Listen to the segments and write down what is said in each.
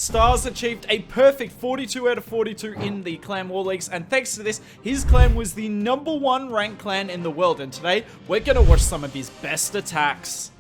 Stars achieved a perfect 42 out of 42 in the Clan War Leagues, and thanks to this, his clan was the #1 ranked clan in the world, and today, we're gonna watch some of his best attacks.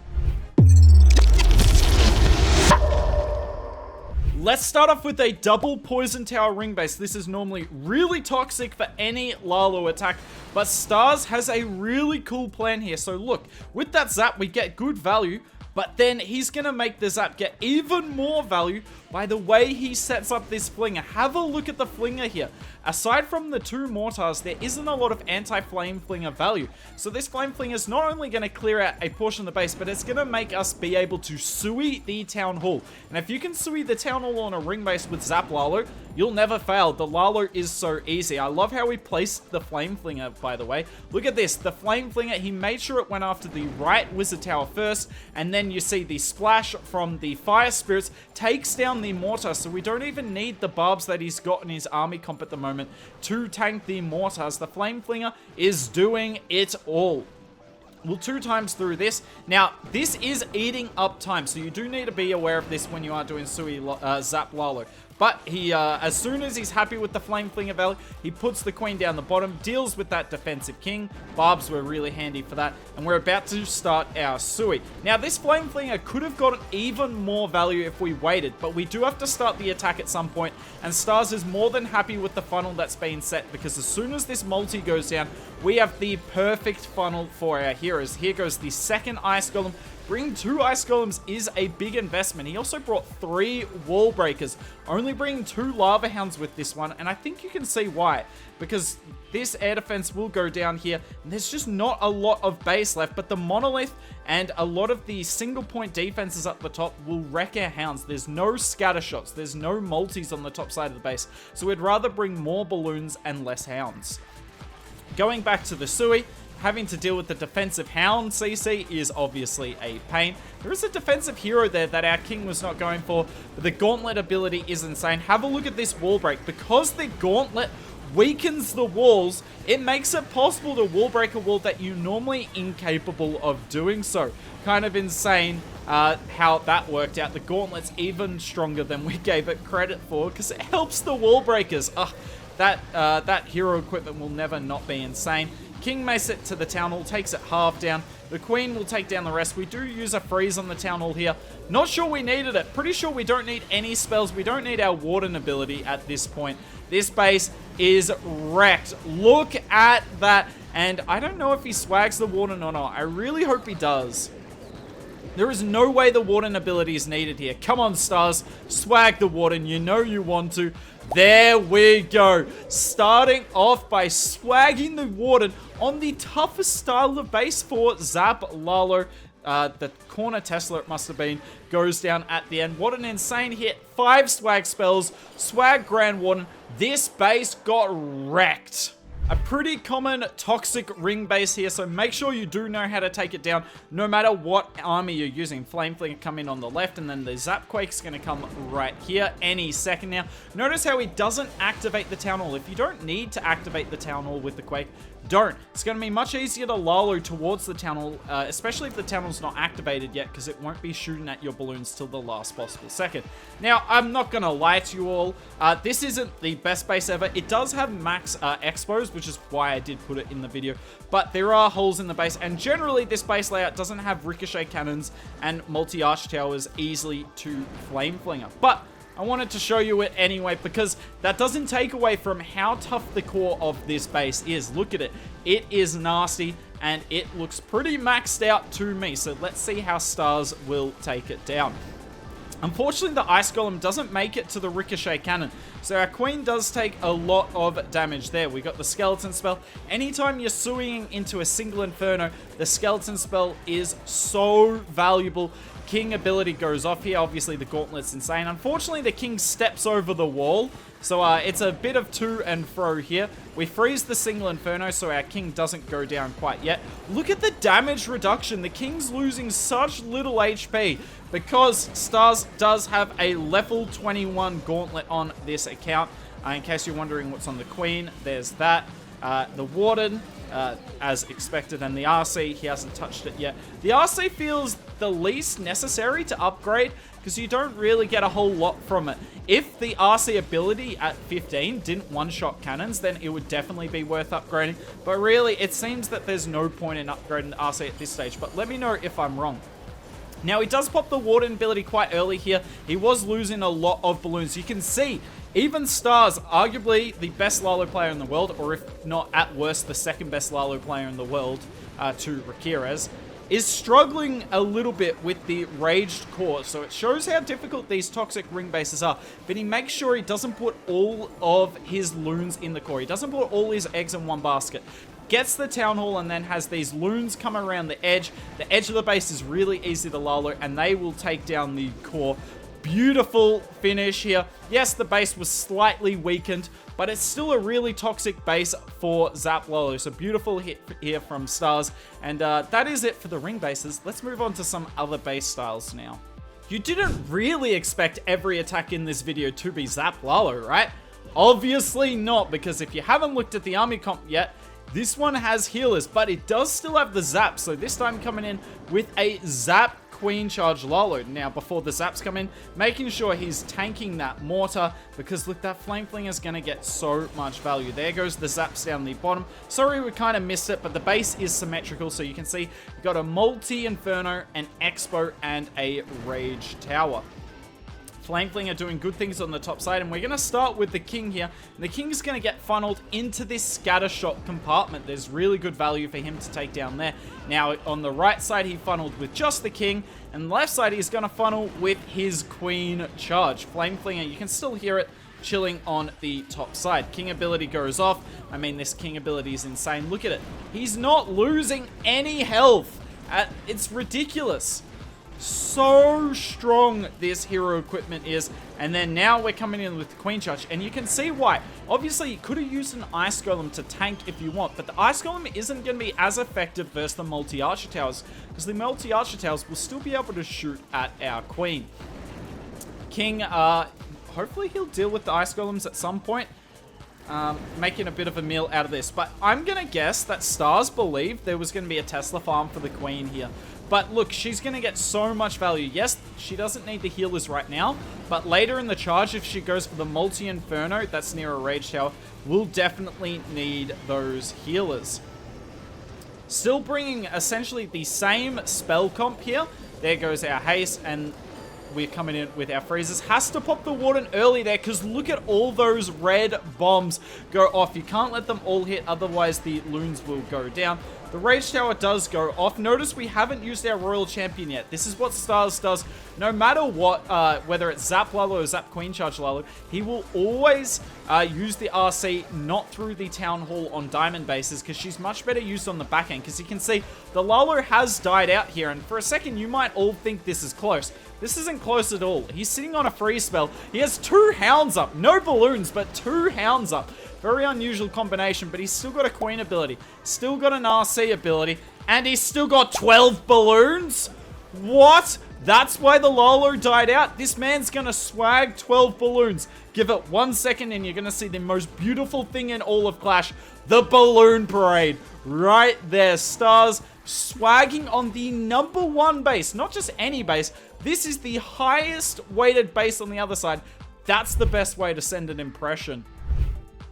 Let's start off with a double poison tower ring base. This is normally really toxic for any Lalo attack, but Stars has a really cool plan here. So look, with that zap, we get good value, but then he's going to make the zap get even more value by the way he sets up this flinger. Have a look at the flinger here. Aside from the 2 mortars, there isn't a lot of anti-flame flinger value. So this flame flinger is not only going to clear out a portion of the base, but it's going to make us be able to sui the town hall. And if you can sui the town hall on a ring base with Zap Lalo, you'll never fail. The Lalo is so easy. I love how he placed the flame flinger, by the way. Look at this. The flame flinger, he made sure it went after the right wizard tower first, and then you see the splash from the fire spirits takes down the mortar, so we don't even need the barbs that he's got in his army comp at the moment to tank the mortars. The flame flinger is doing it all. Well, 2 times through this. Now, this is eating up time, so you do need to be aware of this when you are doing Zap Lalo. But he, as soon as he's happy with the flame flinger value, he puts the queen down the bottom, deals with that defensive king. Barbs were really handy for that, and we're about to start our sui. Now, this flame flinger could have gotten even more value if we waited, but we do have to start the attack at some point, and Stars is more than happy with the funnel that's been set, because as soon as this multi goes down, we have the perfect funnel for our heroes. Here goes the second ice golem. Bringing 2 ice golems is a big investment. He also brought 3 wall breakers, only bringing 2 lava hounds with this one, and I think you can see why, because this air defense will go down here, and there's just not a lot of base left, but the monolith and a lot of the single point defenses up the top will wreck our hounds. There's no scatter shots, there's no multis on the top side of the base, so we'd rather bring more balloons and less hounds. Going back to the sui, having to deal with the defensive hound CC is obviously a pain. There is a defensive hero there that our king was not going for, but the gauntlet ability is insane. Have a look at this wall break. Because the gauntlet weakens the walls, it makes it possible to wall break a wall that you're normally incapable of doing so. Kind of insane how that worked out. The gauntlet's even stronger than we gave it credit for, because it helps the wall breakers. That hero equipment will never not be insane. King makes it to the town hall, takes it half down. The queen will take down the rest. We do use a freeze on the town hall here. Not sure we needed it. Pretty sure we don't need any spells. We don't need our warden ability at this point. This base is wrecked. Look at that. And I don't know if he swags the warden or not. I really hope he does. There is no way the warden ability is needed here. Come on, Stars. Swag the warden. You know you want to. There we go. Starting off by swagging the warden on the toughest style of base for Zap Lalo. The corner Tesla, it must have been, goes down at the end. What an insane hit. 5 swag spells. Swag Grand Warden. This base got wrecked. A pretty common toxic ring base here, so make sure you do know how to take it down no matter what army you're using. Flame Flinger come in on the left, and then the Zap Quake's going to come right here any second now. Notice how he doesn't activate the Town Hall. If you don't need to activate the Town Hall with the Quake, don't. It's going to be much easier to Lalo towards the Town Hall, especially if the Town Hall's not activated yet, because it won't be shooting at your balloons till the last possible second. Now, I'm not going to lie to you all. This isn't the best base ever. It does have max expos, which is why I did put it in the video, but there are holes in the base, and generally this base layout doesn't have ricochet cannons and multi-arch towers easily to flame flinger, but I wanted to show you it anyway, because that doesn't take away from how tough the core of this base is. Look at it. It is nasty, and it looks pretty maxed out to me, so let's see how Stars will take it down. Unfortunately, the Ice Golem doesn't make it to the Ricochet Cannon, so our Queen does take a lot of damage there. We got the Skeleton Spell. Anytime you're suing into a single Inferno, the Skeleton Spell is so valuable. King ability goes off here. Obviously, the Gauntlet's insane. Unfortunately, the King steps over the wall, so it's a bit of to and fro here. We freeze the single Inferno, so our King doesn't go down quite yet. Look at the damage reduction. The King's losing such little HP because Stars does have a level 21 Gauntlet on this account. In case you're wondering what's on the Queen, there's that. The Warden, as expected, and the RC, he hasn't touched it yet. The RC feels the least necessary to upgrade. because you don't really get a whole lot from it. If the RC ability at 15 didn't one-shot cannons, then it would definitely be worth upgrading. But really, it seems that there's no point in upgrading the RC at this stage. But let me know if I'm wrong. Now, he does pop the warden ability quite early here. He was losing a lot of balloons. You can see, even Stars, arguably the best Lalo player in the world, or if not at worst, the second best Lalo player in the world, to Rakirez, is struggling a little bit with the raged core. So it shows how difficult these toxic ring bases are. But he makes sure he doesn't put all of his loons in the core. He doesn't put all his eggs in one basket. Gets the town hall and then has these loons come around the edge. The edge of the base is really easy to Lalo, and they will take down the core. Beautiful finish here. Yes, the base was slightly weakened, but it's still a really toxic base for Zap Lalo. So beautiful hit here from Stars. And that is it for the ring bases. Let's move on to some other base styles now. You didn't really expect every attack in this video to be Zap Lalo, right? Obviously not, because if you haven't looked at the army comp yet, this one has healers, but it does still have the Zap. So this time coming in with a Zap Queen Charge Lalo. Now, before the Zaps come in, making sure he's tanking that mortar, because look, that Flame Flinger is going to get so much value. There goes the Zaps down the bottom. Sorry, we kind of missed it, but the base is symmetrical, so you can see we've got a multi-inferno, an expo, and a rage tower. Flame Flinger doing good things on the top side, and we're going to start with the King here. And the King is going to get funneled into this scatter shot compartment. There's really good value for him to take down there. Now, on the right side, he funneled with just the King, and the left side, he's going to funnel with his Queen Charge. Flame Flinger, you can still hear it chilling on the top side. King ability goes off. I mean, this King ability is insane. Look at it. He's not losing any health. It's ridiculous. So strong this hero equipment is. And then now we're coming in with the Queen Charge, and you can see why. Obviously, you could have used an Ice Golem to tank if you want, but the Ice Golem isn't going to be as effective versus the multi-archer towers, because the multi-archer towers will still be able to shoot at our Queen. King, hopefully he'll deal with the Ice Golems at some point, making a bit of a meal out of this. But I'm going to guess that Stars believed there was going to be a Tesla farm for the Queen here. But look, she's going to get so much value. Yes, she doesn't need the healers right now, but later in the charge, if she goes for the multi-inferno, that's near a rage tower, we'll definitely need those healers. Still bringing essentially the same spell comp here. There goes our haste, and we're coming in with our freezers. Has to pop the warden early there, because look at all those red bombs go off. You can't let them all hit, otherwise the loons will go down. The rage tower does go off. Notice we haven't used our royal champion yet. This is what Stars does. No matter what, whether it's Zap Lalo or Zap Queen Charge Lalo, he will always use the RC not through the town hall on diamond bases, because she's much better used on the back end. Because you can see the Lalo has died out here, and for a second you might all think this is close. This isn't close at all. He's sitting on a freeze spell. He has 2 hounds up. No balloons, but 2 hounds up. Very unusual combination, but he's still got a Queen ability. Still got an RC ability. And he's still got 12 balloons? What? That's why the Lalo died out? This man's gonna swag 12 balloons. Give it 1 second and you're gonna see the most beautiful thing in all of Clash. The balloon parade. Right there. Stars swagging on the #1 base. Not just any base. This is the highest weighted base on the other side. That's the best way to send an impression.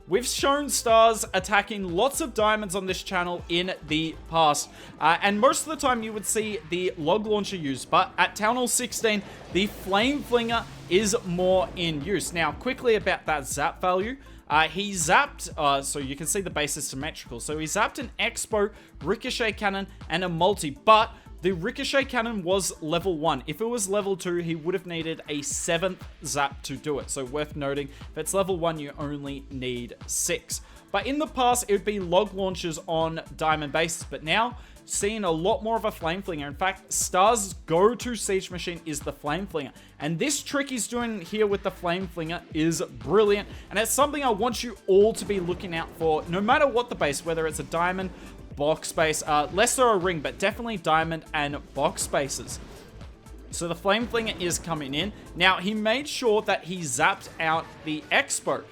We've shown Stars attacking lots of diamonds on this channel in the past. And most of the time you would see the log launcher used. But at Town Hall 16, the Flame Flinger is more in use. Now, quickly about that zap value. He zapped, so you can see the base is symmetrical. So he zapped an Expo, Ricochet Cannon, and a Multi. But the Ricochet Cannon was level 1. If it was level 2, he would have needed a 7th zap to do it. So worth noting, if it's level 1, you only need 6. But in the past, it would be log launchers on diamond bases. But now, seeing a lot more of a Flame Flinger. In fact, Star's go-to siege machine is the Flame Flinger. And this trick he's doing here with the Flame Flinger is brilliant. And it's something I want you all to be looking out for, no matter what the base, whether it's a diamond, box base, less so a ring, but definitely diamond and box bases. So the Flame Flinger is coming in. Now, he made sure that he zapped out the Expo.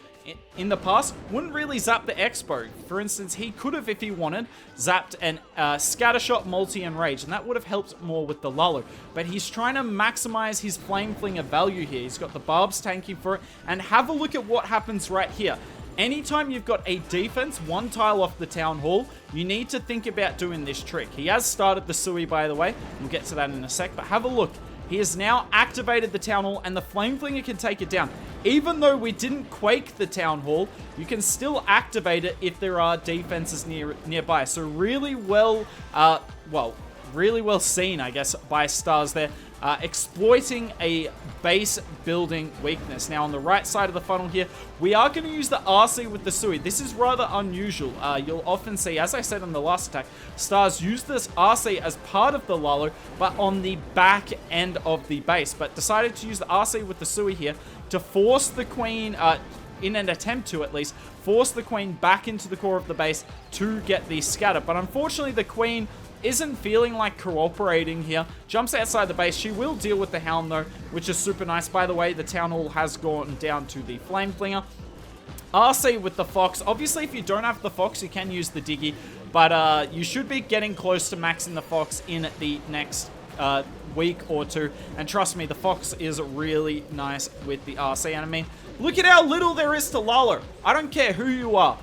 in the past wouldn't really zap the Expo. For instance, he could have, if he wanted, zapped an Scattershot, Multi, and Rage, and that would have helped more with the Lalo. But he's trying to maximize his Flame Flinger value here. He's got the Barbs tanking for it, and have a look at what happens right here. Anytime you've got a defense 1 tile off the Town Hall, you need to think about doing this trick. He has started the Sui, by the way. We'll get to that in a sec, but have a look. He has now activated the Town Hall, and the Flame Flinger can take it down. Even though we didn't quake the Town Hall, you can still activate it if there are defenses nearby. So really well, really well seen, I guess, by Stars there. Exploiting a base building weakness. Now on the right side of the funnel here, we are going to use the RC with the Sui. This is rather unusual. You'll often see, as I said in the last attack, Stars use this RC as part of the Lalo, but on the back end of the base. But decided to use the RC with the Sui here to force the Queen, in an attempt to at least, force the Queen back into the core of the base to get the scatter. But unfortunately, the Queen isn't feeling like cooperating here. Jumps outside the base. She will deal with the Hound though, which is super nice. By the way, the Town Hall has gone down to the Flame Flinger. RC with the Fox. Obviously, if you don't have the Fox, you can use the Diggy, but you should be getting close to maxing the Fox in the next week or two. And trust me, the Fox is really nice with the RC. And I mean, look at how little there is to Lalo. I don't care who you are.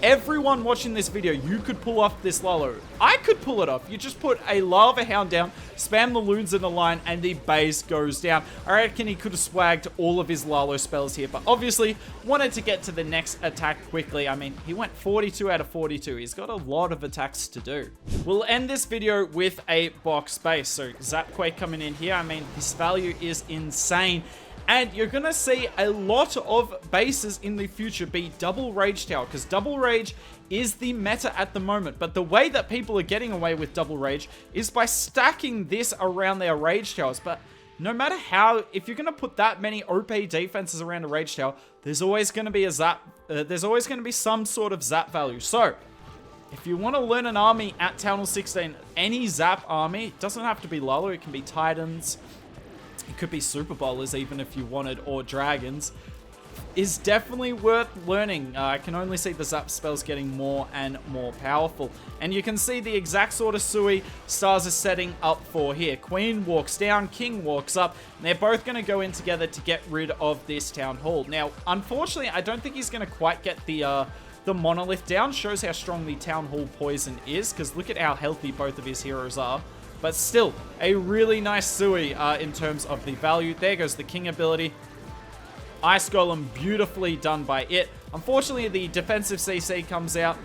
Everyone watching this video, you could pull off this Lalo. I could pull it off. You just put a Lava Hound down, spam the loons in a line, and the base goes down. I reckon he could have swagged all of his Lalo spells here, but obviously wanted to get to the next attack quickly. I mean, he went 42 out of 42. He's got a lot of attacks to do. We'll end this video with a box base. So Zapquake coming in here. I mean, his value is insane. And you're going to see a lot of bases in the future be double Rage Tower, because double Rage is the meta at the moment. But the way that people are getting away with double Rage is by stacking this around their Rage Towers. But no matter how, if you're going to put that many OP defenses around a Rage Tower, there's always going to be a zap, there's always going to be some sort of zap value. So if you want to learn an army at Town Hall 16, any zap army, it doesn't have to be Lalo, it can be Titans, it could be Super Bowlers even if you wanted, or Dragons, is definitely worth learning. I can only see the Zap spells getting more and more powerful. And you can see the exact sort of Sui Stars is setting up for here. Queen walks down, King walks up, and they're both going to go in together to get rid of this Town Hall. Now, unfortunately, I don't think he's going to quite get the Monolith down. Shows how strong the Town Hall poison is, because look at how healthy both of his heroes are. But still, a really nice Sui in terms of the value. There goes the King ability. Ice Golem, beautifully done by it. Unfortunately, the defensive CC comes out.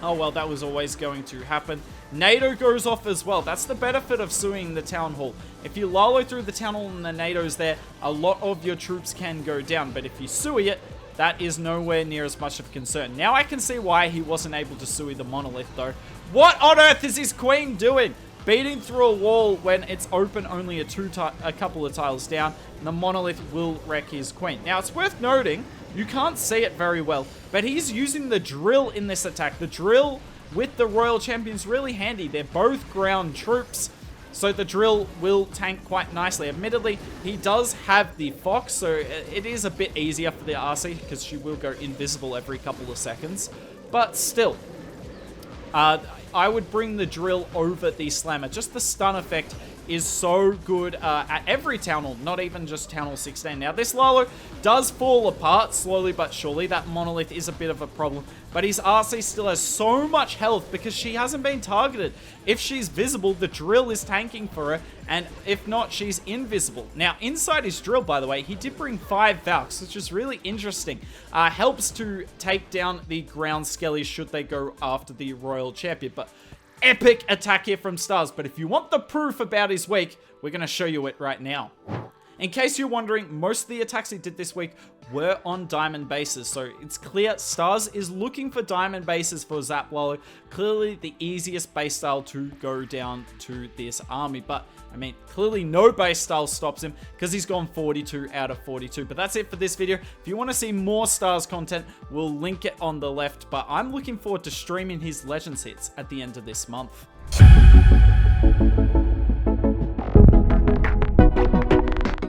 Oh, well, that was always going to happen. NATO goes off as well. That's the benefit of suing the Town Hall. If you Lalo through the Town Hall and the NATO's there, a lot of your troops can go down. But if you Sui it, that is nowhere near as much of a concern. Now I can see why he wasn't able to Sui the Monolith, though. What on earth is his Queen doing? Beating through a wall when it's open only a couple of tiles down, and the Monolith will wreck his Queen. Now, it's worth noting, you can't see it very well, but he's using the drill in this attack. The drill with the Royal Champion's really handy. They're both ground troops, so the drill will tank quite nicely. Admittedly, he does have the Fox, so it is a bit easier for the RC, because she will go invisible every couple of seconds. But still, I would bring the drill over the slammer. Just the stun effect is so good at every Town Hall, not even just Town Hall 16. Now, this Lalo does fall apart slowly but surely. That Monolith is a bit of a problem, but his RC still has so much health because she hasn't been targeted. If she's visible, the drill is tanking for her, and if not, she's invisible. Now, inside his drill, by the way, he did bring 5 Valks, which is really interesting. Helps to take down the ground skellies should they go after the Royal Champion, but epic attack here from Stars. But if you want the proof about his week, we're going to show you it right now. In case you're wondering, most of the attacks he did this week were on diamond bases, so it's clear Stars is looking for diamond bases for Zap Lalo. Clearly the easiest base style to go down to this army, but I mean, clearly no base style stops him because he's gone 42 out of 42. But that's it for this video. If you want to see more Stars content, we'll link it on the left, but I'm looking forward to streaming his Legends hits at the end of this month.